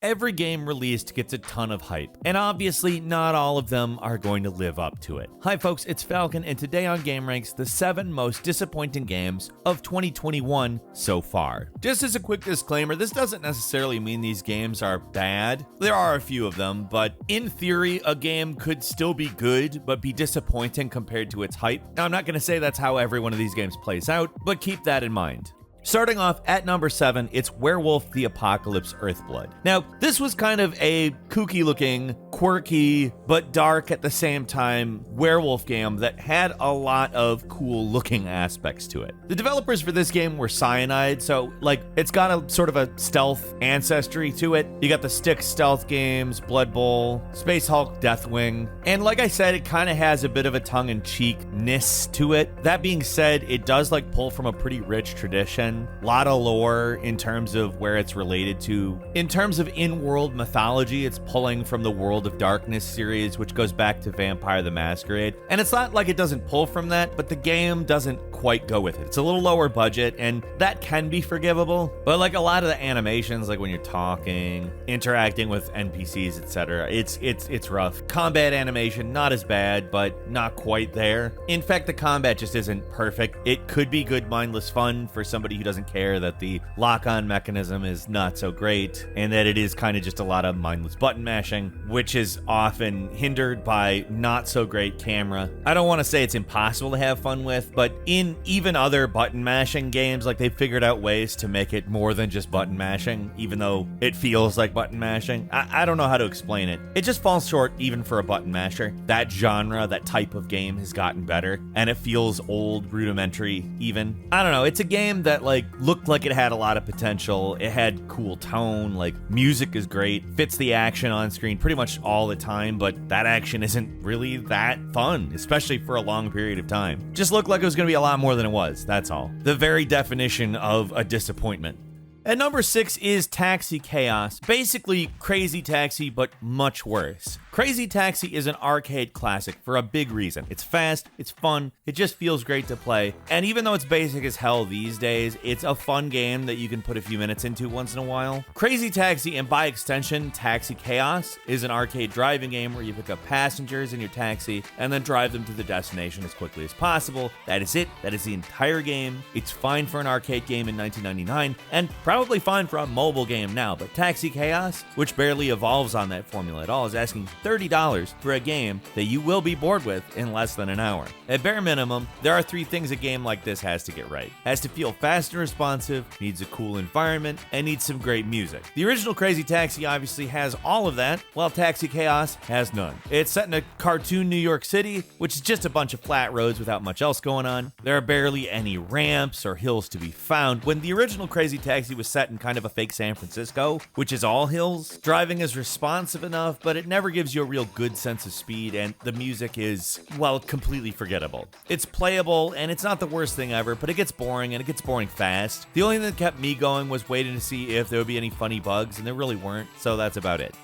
Every game released gets a ton of hype, and obviously not all of them are going to live up to it. Hi folks, it's Falcon, and today on GameRanx, the 7 most disappointing games of 2021 so far. Just as a quick disclaimer, this doesn't necessarily mean these games are bad. There are a few of them, but in theory, a game could still be good, but be disappointing compared to its hype. Now, I'm not going to say that's how every one of these games plays out, but keep that in mind. Starting off at number 7, it's Werewolf the Apocalypse Earthblood. Now, this was kind of a kooky looking, quirky, but dark at the same time werewolf game that had a lot of cool looking aspects to it. The developers for this game were Cyanide, so it's got a sort of a stealth ancestry to it. You got the Styx stealth games, Blood Bowl, Space Hulk, Deathwing, and like I said, it kind of has a bit of a tongue-in-cheekness to it. That being said, it does pull from a pretty rich tradition. A lot of lore in terms of where it's related to. In terms of in-world mythology, it's pulling from the World of Darkness series, which goes back to Vampire the Masquerade. And it's not like it doesn't pull from that, but the game doesn't quite go with it. It's a little lower budget, and that can be forgivable. But a lot of the animations, when you're talking, interacting with NPCs, etc., it's rough. Combat animation, not as bad, but not quite there. In fact, the combat just isn't perfect. It could be good mindless fun for somebody who doesn't care that the lock-on mechanism is not so great, and that it is kind of just a lot of mindless button mashing, which is often hindered by not so great camera. I don't want to say it's impossible to have fun with, but in even other button mashing games, they've figured out ways to make it more than just button mashing, even though it feels like button mashing. I don't know how to explain it. It just falls short even for a button masher. That genre, that type of game has gotten better, and it feels old, rudimentary even. I don't know, it's a game that looked like it had a lot of potential. It had cool tone, music is great, fits the action on screen pretty much all the time, but that action isn't really that fun, especially for a long period of time. Just looked like it was going to be a lot more than it was, that's all. The very definition of a disappointment. At number 6 is Taxi Chaos. Basically Crazy Taxi, but much worse. Crazy Taxi is an arcade classic for a big reason. It's fast, it's fun, it just feels great to play, and even though it's basic as hell these days, it's a fun game that you can put a few minutes into once in a while. Crazy Taxi, and by extension, Taxi Chaos, is an arcade driving game where you pick up passengers in your taxi and then drive them to the destination as quickly as possible. That is it. That is the entire game. It's fine for an arcade game in 1999, and probably fine for a mobile game now, but Taxi Chaos, which barely evolves on that formula at all, is asking $30 for a game that you will be bored with in less than an hour. At bare minimum, there are 3 things a game like this has to get right. It has to feel fast and responsive, needs a cool environment, and needs some great music. The original Crazy Taxi obviously has all of that, while Taxi Chaos has none. It's set in a cartoon New York City, which is just a bunch of flat roads without much else going on. There are barely any ramps or hills to be found. When the original Crazy Taxi was set in kind of a fake San Francisco, which is all hills, driving is responsive enough, but it never gives you a real good sense of speed, and the music is, completely forgettable. It's playable, and it's not the worst thing ever, but it gets boring, and it gets boring fast. The only thing that kept me going was waiting to see if there would be any funny bugs, and there really weren't, so that's about it.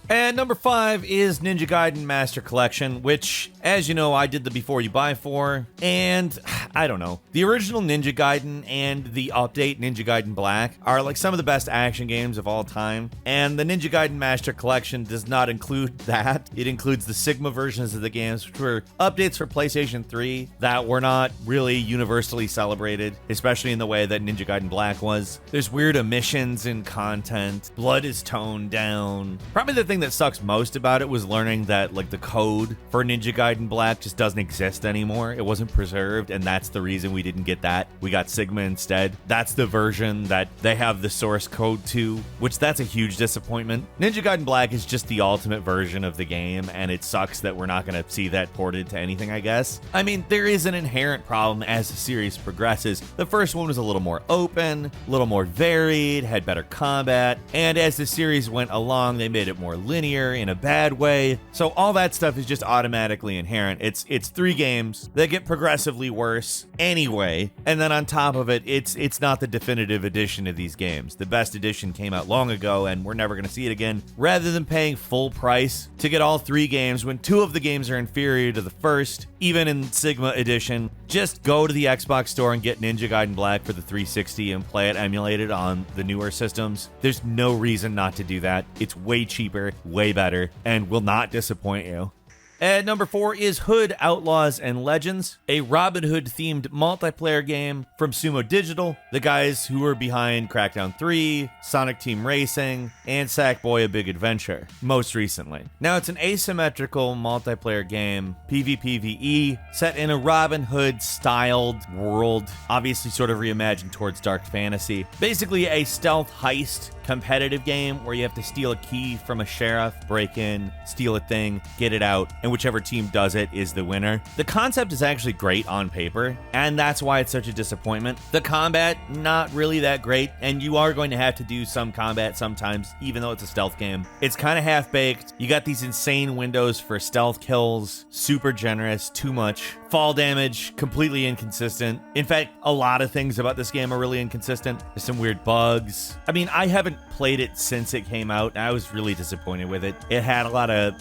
And number 5 is Ninja Gaiden Master Collection, which, as you know, I did the Before You Buy for, and I don't know. The original Ninja Gaiden and the update Ninja Gaiden Black are some of the best action games of all time, and the Ninja Gaiden Master Collection does not include that. It includes the Sigma versions of the games, which were updates for PlayStation 3 that were not really universally celebrated, especially in the way that Ninja Gaiden Black was. There's weird omissions in content, blood is toned down. Probably the thing that sucks most about it was learning that the code for Ninja Gaiden Black just doesn't exist anymore. It wasn't preserved, and that's the reason we didn't get that. We got Sigma instead. That's the version that they have the source code to, which that's a huge disappointment. Ninja Gaiden Black is just the ultimate version of the game, and it sucks that we're not going to see that ported to anything, I guess. I mean, there is an inherent problem as the series progresses. The first one was a little more open, a little more varied, had better combat, and as the series went along, they made it more linear in a bad way. So all that stuff is just automatically inherent. It's 3 games that get progressively worse anyway, and then on top of it, it's not the definitive edition of these games. The best edition came out long ago, and we're never going to see it again. Rather than paying full price to get all 3 games when 2 of the games are inferior to the first, even in Sigma edition, just go to the Xbox store and get Ninja Gaiden Black for the 360 and play it emulated on the newer systems. There's no reason not to do that. It's way cheaper, way better, and will not disappoint you. At number 4 is Hood, Outlaws, and Legends, a Robin Hood-themed multiplayer game from Sumo Digital, the guys who were behind Crackdown 3, Sonic Team Racing, and Sackboy: A Big Adventure, most recently. Now, it's an asymmetrical multiplayer game, PvPvE, set in a Robin Hood-styled world, obviously sort of reimagined towards dark fantasy. Basically a stealth heist competitive game where you have to steal a key from a sheriff, break in, steal a thing, get it out, and whichever team does it is the winner. The concept is actually great on paper, and that's why it's such a disappointment. The combat, not really that great, and you are going to have to do some combat sometimes, even though it's a stealth game. It's kind of half-baked. You got these insane windows for stealth kills, super generous, too much. Fall damage, completely inconsistent. In fact, a lot of things about this game are really inconsistent. There's some weird bugs. I mean, I haven't played it since it came out, and I was really disappointed with it. It had a lot of,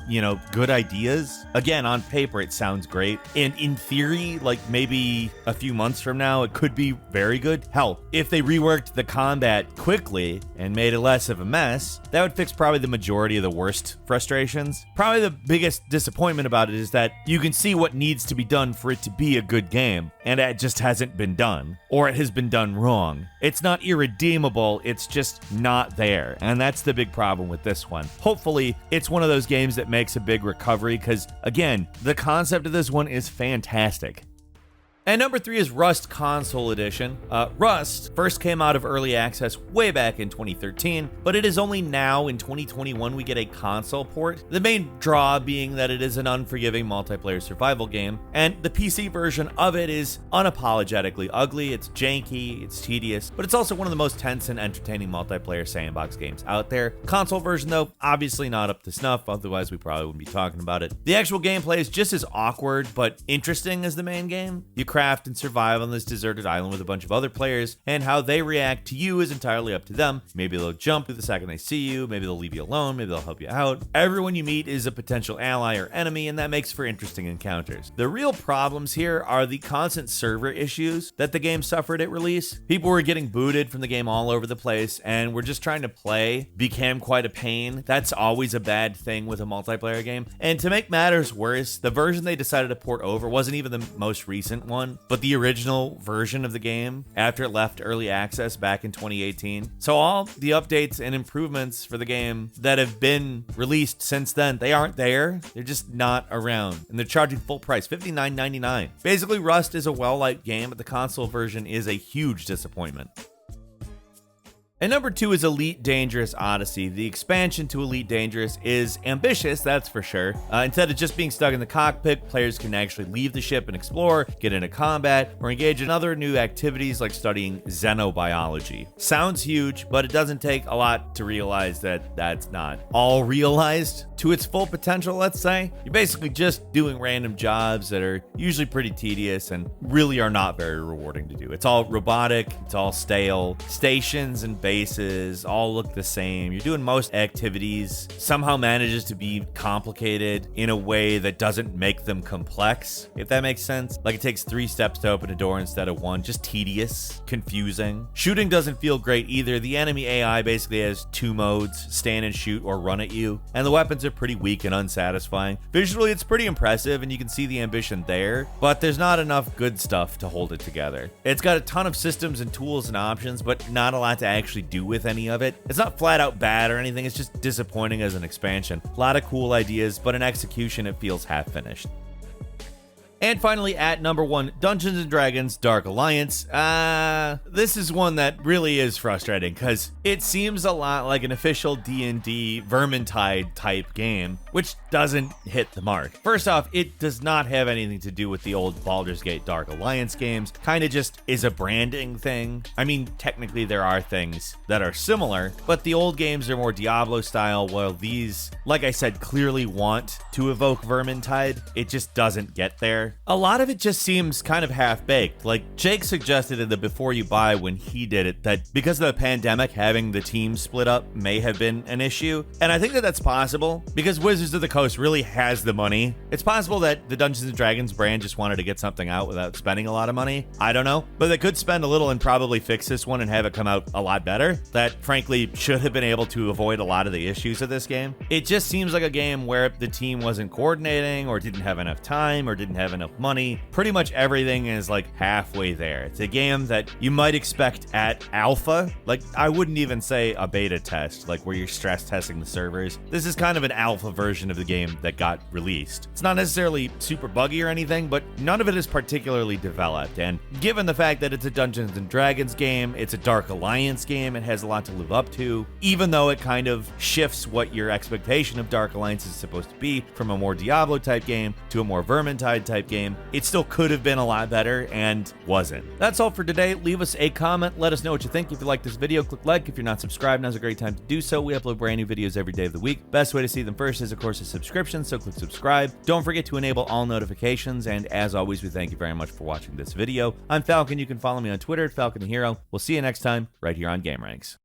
good ideas. Again, on paper, it sounds great. And in theory, like maybe a few months from now, it could be very good. Hell, if they reworked the combat quickly and made it less of a mess, that would fix probably the majority of the worst frustrations. Probably the biggest disappointment about it is that you can see what needs to be done for it to be a good game, and it just hasn't been done, or it has been done wrong. It's not irredeemable, it's just not there, and that's the big problem with this one. Hopefully, it's one of those games that makes a big recovery, because, again, the concept of this one is fantastic. And number 3 is Rust Console Edition. Rust first came out of early access way back in 2013, but it is only now in 2021 we get a console port. The main draw being that it is an unforgiving multiplayer survival game, and the PC version of it is unapologetically ugly. It's janky, it's tedious, but it's also one of the most tense and entertaining multiplayer sandbox games out there. Console version, though, obviously not up to snuff, otherwise we probably wouldn't be talking about it. The actual gameplay is just as awkward but interesting as the main game. You craft and survive on this deserted island with a bunch of other players, and how they react to you is entirely up to them. Maybe they'll jump the second they see you, maybe they'll leave you alone, maybe they'll help you out. Everyone you meet is a potential ally or enemy, and that makes for interesting encounters. The real problems here are the constant server issues that the game suffered at release. People were getting booted from the game all over the place, and were just trying to play became quite a pain. That's always a bad thing with a multiplayer game. And to make matters worse, the version they decided to port over wasn't even the most recent one, but the original version of the game after it left early access back in 2018. So all the updates and improvements for the game that have been released since then, they aren't there. They're just not around. And they're charging full price, $59.99. Basically, Rust is a well-liked game, but the console version is a huge disappointment. And number 2 is Elite Dangerous Odyssey. The expansion to Elite Dangerous is ambitious, that's for sure. Instead of just being stuck in the cockpit, players can actually leave the ship and explore, get into combat, or engage in other new activities like studying xenobiology. Sounds huge, but it doesn't take a lot to realize that that's not all realized to its full potential, let's say. You're basically just doing random jobs that are usually pretty tedious and really are not very rewarding to do. It's all robotic, it's all stale. Stations and bases all look the same. You're doing most activities, somehow manages to be complicated in a way that doesn't make them complex, if that makes sense. Like it takes 3 steps to open a door instead of 1. Just tedious, confusing. Shooting doesn't feel great either. The enemy AI basically has 2 modes, stand and shoot or run at you, and the weapons are pretty weak and unsatisfying. Visually, it's pretty impressive and you can see the ambition there, but there's not enough good stuff to hold it together. It's got a ton of systems and tools and options, but not a lot to actually do with any of it. It's not flat out bad or anything, it's just disappointing as an expansion. A lot of cool ideas, but in execution it feels half finished. And finally, at number 1, Dungeons & Dragons Dark Alliance. This is one that really is frustrating because it seems a lot like an official D&D Vermintide type game, which doesn't hit the mark. First off, it does not have anything to do with the old Baldur's Gate Dark Alliance games. Kind of just is a branding thing. I mean, technically there are things that are similar, but the old games are more Diablo style, while these, like I said, clearly want to evoke Vermintide. It just doesn't get there. better. A lot of it just seems kind of half-baked. Like, Jake suggested in the Before You Buy when he did it that because of the pandemic, having the team split up may have been an issue. And I think that that's possible because Wizards of the Coast really has the money. It's possible that the Dungeons & Dragons brand just wanted to get something out without spending a lot of money. I don't know. But they could spend a little and probably fix this one and have it come out a lot better. That, frankly, should have been able to avoid a lot of the issues of this game. It just seems like a game where the team wasn't coordinating or didn't have enough time or didn't have enough money. Pretty much everything is like halfway there. It's a game that you might expect at alpha. Like, I wouldn't even say a beta test, like where you're stress testing the servers. This is kind of an alpha version of the game that got released. It's not necessarily super buggy or anything, but none of it is particularly developed. And given the fact that it's a Dungeons & Dragons game, it's a Dark Alliance game, it has a lot to live up to, even though it kind of shifts what your expectation of Dark Alliance is supposed to be from a more Diablo type game to a more Vermintide type game, it still could have been a lot better and wasn't. That's all for today. Leave us a comment. Let us know what you think. If you like this video, click like. If you're not subscribed, now's a great time to do so. We upload brand new videos every day of the week. Best way to see them first is, of course, a subscription, so click subscribe. Don't forget to enable all notifications, and as always, we thank you very much for watching this video. I'm Falcon. You can follow me on Twitter at Falcon the Hero. We'll see you next time right here on gameranx.